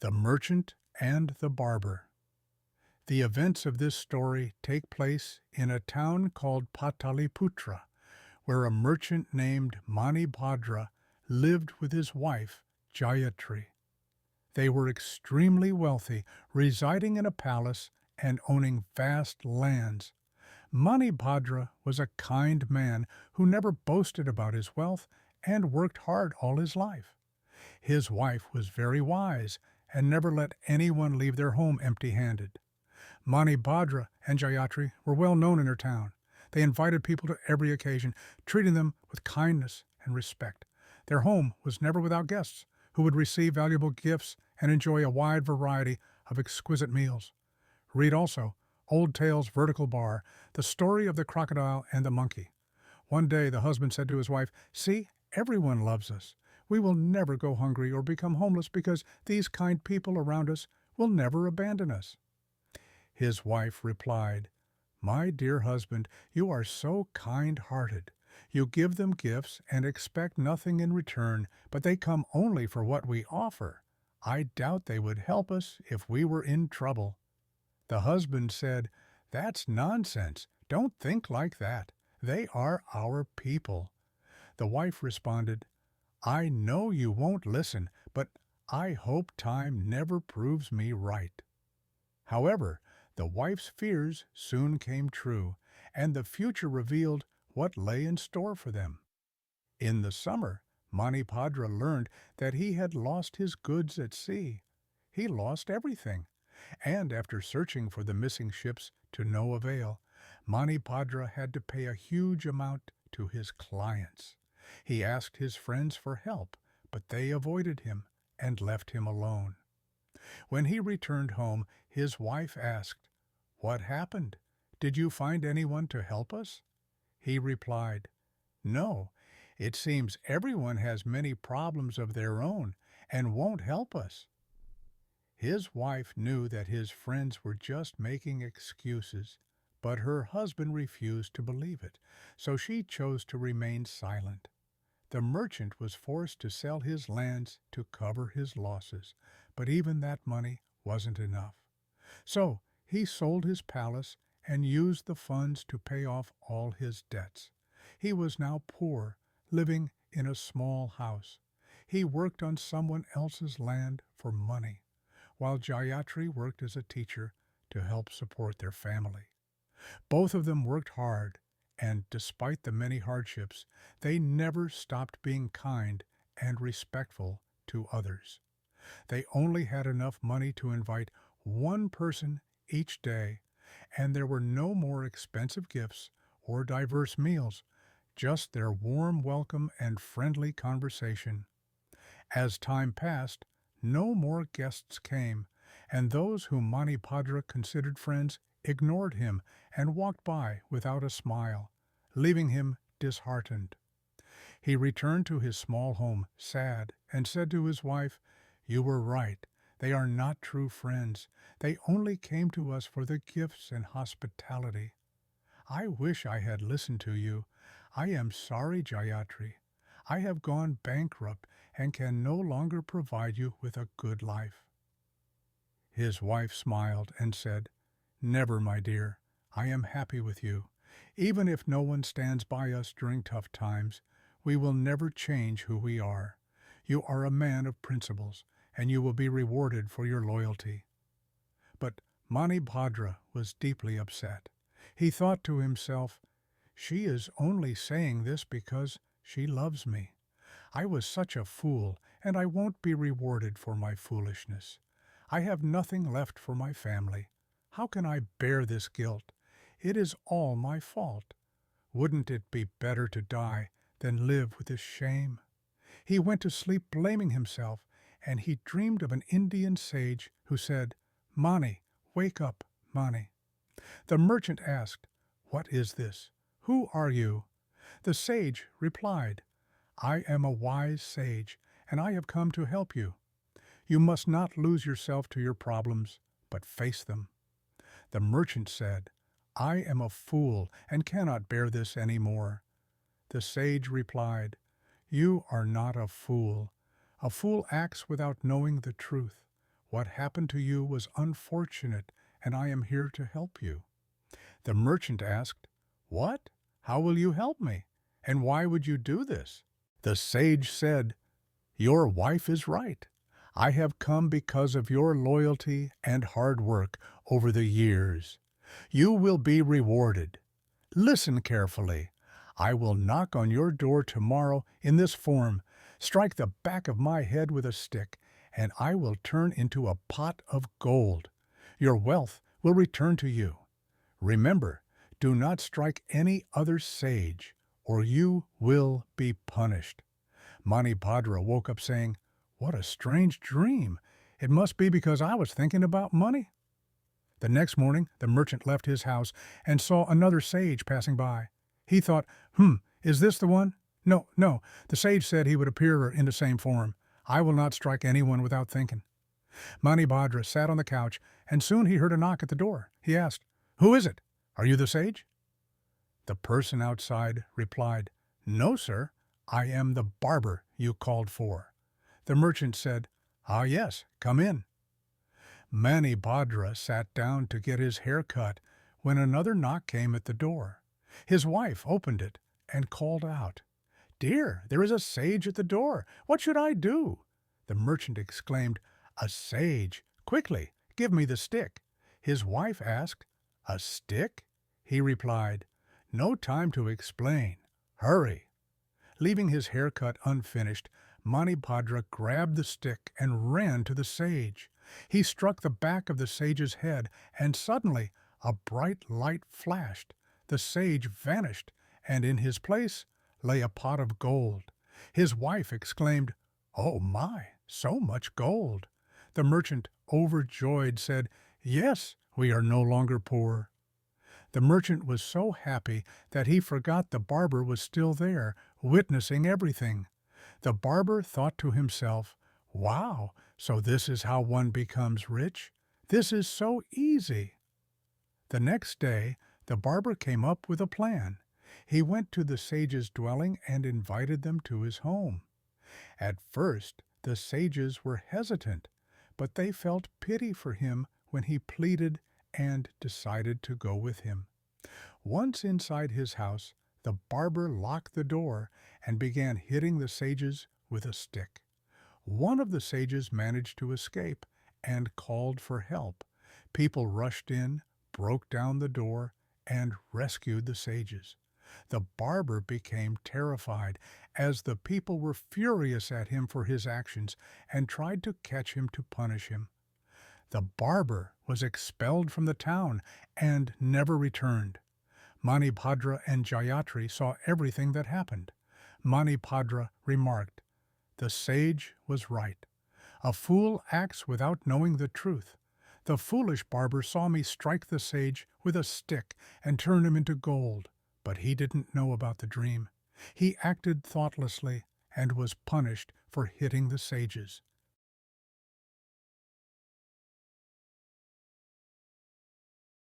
The Merchant and the Barber. The events of this story take place in a town called Pataliputra, where a merchant named Bhadra lived with his wife, Jayatri. They were extremely wealthy, residing in a palace and owning vast lands. Bhadra was a kind man who never boasted about his wealth and worked hard all his life. His wife was very wise and never let anyone leave their home empty-handed. Bhadra and Jayatri were well known in her town. They invited people to every occasion, treating them with kindness and respect. Their home was never without guests, who would receive valuable gifts and enjoy a wide variety of exquisite meals. Read also Old Tales Vertical Bar, the story of the crocodile and the monkey. One day the husband said to his wife, "See, everyone loves us. We will never go hungry or become homeless because these kind people around us will never abandon us." His wife replied, "My dear husband, you are so kind-hearted. You give them gifts and expect nothing in return, but they come only for what we offer. I doubt they would help us if we were in trouble." The husband said, "That's nonsense. Don't think like that. They are our people." The wife responded, "I know you won't listen, but I hope time never proves me right." However, the wife's fears soon came true, and the future revealed what lay in store for them. In the summer, Bhadra learned that he had lost his goods at sea. He lost everything, and after searching for the missing ships to no avail, Bhadra had to pay a huge amount to his clients. He asked his friends for help, but they avoided him and left him alone. When he returned home, his wife asked, "What happened? Did you find anyone to help us?" He replied, "No, it seems everyone has many problems of their own and won't help us." His wife knew that his friends were just making excuses, but her husband refused to believe it, so she chose to remain silent. The merchant was forced to sell his lands to cover his losses, but even that money wasn't enough. So he sold his palace and used the funds to pay off all his debts. He was now poor, living in a small house. He worked on someone else's land for money, while Jayatri worked as a teacher to help support their family. Both of them worked hard, and despite the many hardships, they never stopped being kind and respectful to others. They only had enough money to invite one person each day, and there were no more expensive gifts or diverse meals, just their warm welcome and friendly conversation. As time passed, no more guests came, and those whom Bhadra considered friends ignored him and walked by without a smile, leaving him disheartened. He returned to his small home sad and said to his wife, "You were right. They are not true friends. They only came to us for the gifts and hospitality. I wish I had listened to you. I am sorry, Jayatri. I have gone bankrupt and can no longer provide you with a good life." His wife smiled and said, "Never, my dear. I am happy with you. Even if no one stands by us during tough times, we will never change who we are. You are a man of principles, and you will be rewarded for your loyalty." But Bhadra was deeply upset. He thought to himself, "She is only saying this because she loves me. I was such a fool, and I won't be rewarded for my foolishness. I have nothing left for my family. How can I bear this guilt? It is all my fault. Wouldn't it be better to die than live with this shame?" He went to sleep blaming himself, and he dreamed of an Indian sage who said, "Mani, wake up, Mani." The merchant asked, "What is this? Who are you?" The sage replied, "I am a wise sage, and I have come to help you. You must not lose yourself to your problems, but face them." The merchant said, "I am a fool and cannot bear this any more." The sage replied, "You are not a fool. A fool acts without knowing the truth. What happened to you was unfortunate, and I am here to help you." The merchant asked, "What? How will you help me? And why would you do this?" The sage said, "Your wife is right. I have come because of your loyalty and hard work over the years. You will be rewarded. Listen carefully. I will knock on your door tomorrow in this form, strike the back of my head with a stick, and I will turn into a pot of gold. Your wealth will return to you. Remember, do not strike any other sage, or you will be punished." Bhadra woke up saying, "What a strange dream! It must be because I was thinking about money." The next morning, the merchant left his house and saw another sage passing by. He thought, is this the one? No, no, the sage said he would appear in the same form. I will not strike anyone without thinking." Bhadra sat on the couch, and soon he heard a knock at the door. He asked, "Who is it? Are you the sage?" The person outside replied, "No, sir, I am the barber you called for." The merchant said, "Ah, yes, come in." Bhadra sat down to get his hair cut when another knock came at the door. His wife opened it and called out, "Dear, there is a sage at the door. What should I do?" The merchant exclaimed, "A sage! Quickly, give me the stick." His wife asked, "A stick?" He replied, "No time to explain. Hurry." Leaving his haircut unfinished, Bhadra grabbed the stick and ran to the sage. He struck the back of the sage's head, and suddenly a bright light flashed. The sage vanished, and in his place lay a pot of gold. His wife exclaimed, "Oh my, so much gold!" The merchant, overjoyed, said, "Yes, we are no longer poor." The merchant was so happy that he forgot the barber was still there, witnessing everything. The barber thought to himself, "Wow, so this is how one becomes rich? This is so easy." The next day, the barber came up with a plan. He went to the sage's dwelling and invited them to his home. At first, the sages were hesitant, but they felt pity for him when he pleaded and decided to go with him. Once inside his house, the barber locked the door and began hitting the sages with a stick. One of the sages managed to escape and called for help. People rushed in, broke down the door, and rescued the sages. The barber became terrified, as the people were furious at him for his actions and tried to catch him to punish him. The barber was expelled from the town and never returned. Bhadra and Jayatri saw everything that happened. Bhadra remarked, "The sage was right. A fool acts without knowing the truth. The foolish barber saw me strike the sage with a stick and turn him into gold, but he didn't know about the dream. He acted thoughtlessly and was punished for hitting the sages."